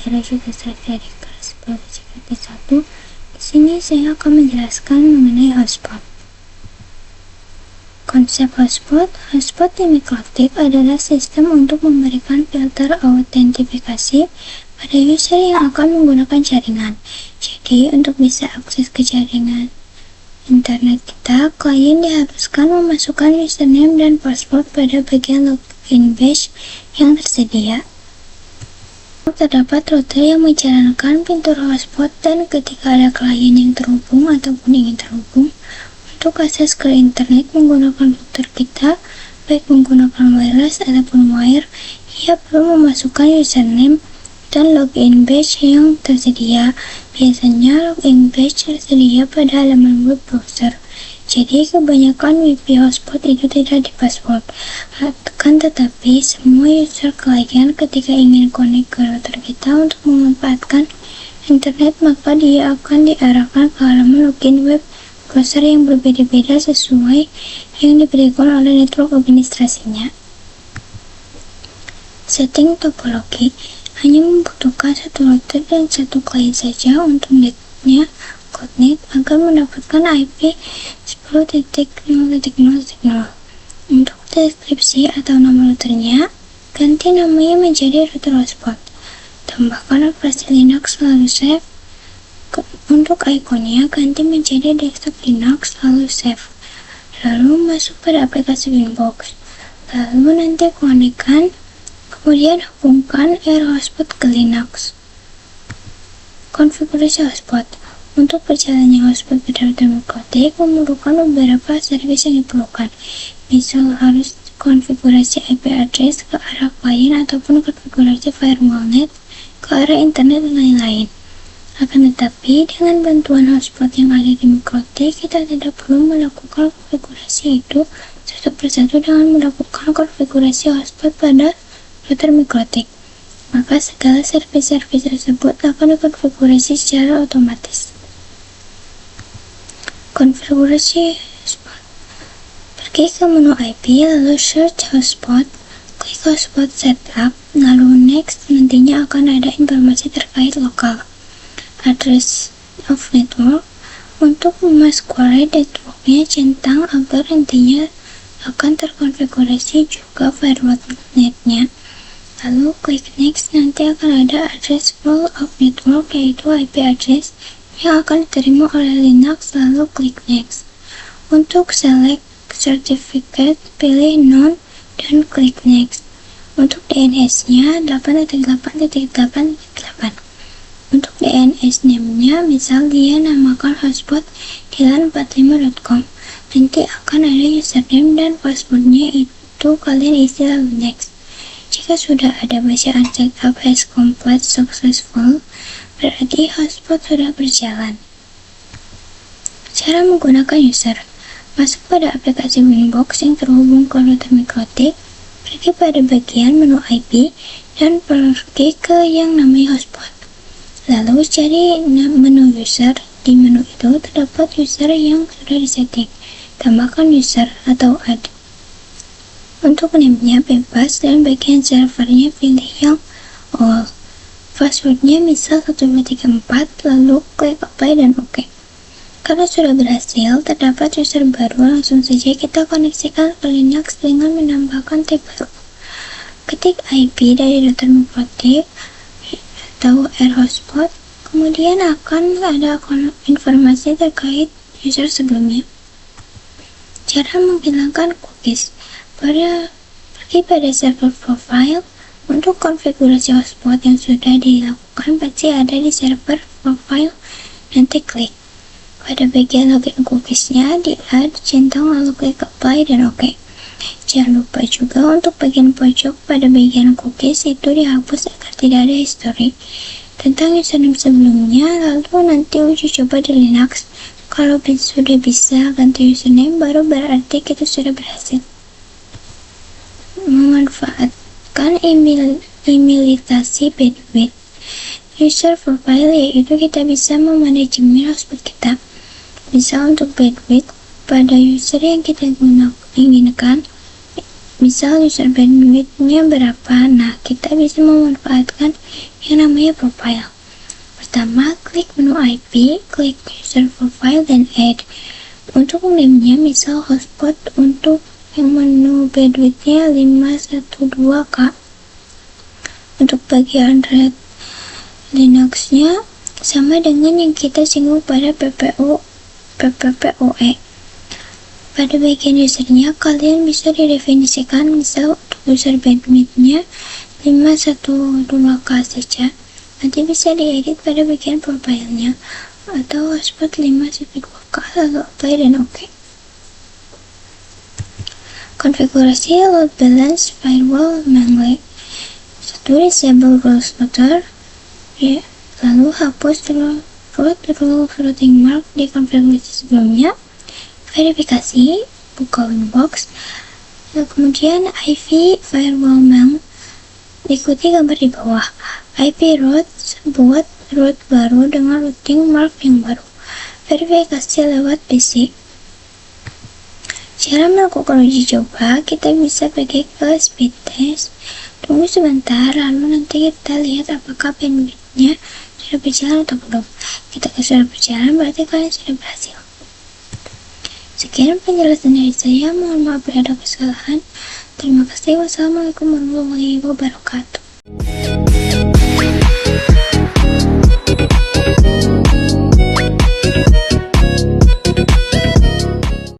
Era juga dari kelas Biologi 1. Di sini saya akan menjelaskan mengenai hotspot. Konsep hotspot di Mikrotik adalah sistem untuk memberikan filter autentifikasi pada user yang akan menggunakan jaringan. Jadi, untuk bisa akses ke jaringan internet kita, klien diharuskan memasukkan username dan password pada bagian login page yang tersedia. Terdapat router yang menjalankan pintu hotspot, dan ketika ada klien yang terhubung ataupun ingin terhubung untuk akses ke internet menggunakan router kita, baik menggunakan wireless ataupun wire, ia perlu memasukkan username dan login page yang tersedia. Biasanya login page tersedia pada halaman web browser. Jadi kebanyakan WiFi hotspot itu tidak dipassword. Akan tetapi semua user klien ketika ingin connect ke router kita untuk memanfaatkan internet, maka dia akan diarahkan ke halaman login web browser yang berbeda-beda sesuai yang diberikan oleh network administrasinya. Setting topologi hanya membutuhkan satu router dan satu klien saja untuk netnya Codnet agar mendapatkan IP 10.0.0.0. Untuk deskripsi atau nama routernya, ganti namanya menjadi router hotspot. Tambahkan operasi Linux lalu save. Untuk ikonnya ganti menjadi desktop Linux lalu save. Lalu masuk pada aplikasi Winbox. Lalu nanti konekkan, kemudian hubungkan Air Hotspot ke Linux. Konfigurasi hotspot. Untuk berjalannya hotspot pada router Mikrotik memerlukan beberapa servis yang diperlukan. Misal harus konfigurasi IP address ke arah klien ataupun konfigurasi firewall net ke arah internet dan lain-lain. Akan tetapi dengan bantuan hotspot yang ada di Mikrotik, kita tidak perlu melakukan konfigurasi itu satu persatu dengan melakukan konfigurasi hotspot pada router Mikrotik. Maka segala servis-servis tersebut akan dikonfigurasi secara otomatis. Konfigurasi hotspot. Pergi ke menu IP, lalu search hotspot, klik hotspot setup, lalu next. Nantinya akan ada informasi terkait lokal address of network. Untuk memasquerade networknya, centang agar nantinya akan terkonfigurasi juga firewall netnya. Lalu klik next, nanti akan ada address pool of network, yaitu IP address yang akan diterima oleh Linux, lalu klik next. Untuk select certificate, pilih none dan klik next. Untuk DNS-nya 8.8.8.8. Untuk DNS name-nya, misal dia namakan hotspot dilan45.com. Nanti akan ada username dan passwordnya, itu kalian isi lalu next. Jika sudah ada bacaan setup as complete successful, berarti hotspot sudah berjalan. Cara menggunakan user. Masuk pada aplikasi Winbox yang terhubung ke router Mikrotik, pergi pada bagian menu IP, dan pergi ke yang namanya hotspot. Lalu cari menu user. Di menu itu terdapat user yang sudah disetting. Tambahkan user atau add. Untuk name-nya bebas dan bagian servernya pilih yang all. Passwordnya misal 1234, lalu klik apply dan OK. Karena sudah berhasil, terdapat user baru, langsung saja kita koneksikan ke Linux dengan menambahkan tab baru. Ketik IP dari router Mikrotik atau Air Hotspot, kemudian akan ada informasi terkait user sebelumnya. Cara menghilangkan cookies. Pergi pada server profile. Untuk konfigurasi hotspot yang sudah dilakukan pasti ada di server profile. Nanti klik pada bagian login cookiesnya, di add, centang, lalu klik apply dan OK. Jangan lupa juga untuk bagian pojok pada bagian cookies itu dihapus agar tidak ada history tentang username sebelumnya. Lalu nanti uji coba di Linux. Kalau sudah bisa ganti username, baru berarti kita sudah berhasil. Memanfaatkan imitasi bandwidth user profile, yaitu kita bisa memanajemen hotspot kita. Bisa untuk bandwidth pada user yang kita inginkan, misal user bandwidth-nya berapa. Nah, kita bisa memanfaatkan yang namanya profile. Pertama, klik menu IP, klik user profile, dan add. Untuk name-nya, misal hotspot untuk yang menu bandwidth-nya 512K. Untuk bagian Android Linux-nya sama dengan yang kita singgung pada PPPoE. Pada bagian usernya, kalian bisa didefinisikan misal untuk user bandwidth-nya 512K saja. Nanti bisa diedit pada bagian profile-nya, atau hotspot 512K, lalu apply dan OK. Konfigurasi load balance firewall mainly. 1. Disable rules router, lalu hapus root routing mark di konfigurasi sebelumnya. Verifikasi, buka Winbox, kemudian IV firewall main, ikuti gambar di bawah. IP root, buat root baru dengan routing mark yang baru. Verifikasi lewat PC. Cara melakukan uji coba, kita bisa pakai ke speed test. Tunggu sebentar, lalu nanti kita lihat apakah bandwidth-nya sudah berjalan atau belum. Kita sudah berjalan, berarti kalian sudah berhasil. Sekian penjelasan dari saya, mohon maaf bila ada kesalahan. Terima kasih. Wassalamualaikum warahmatullahi wabarakatuh.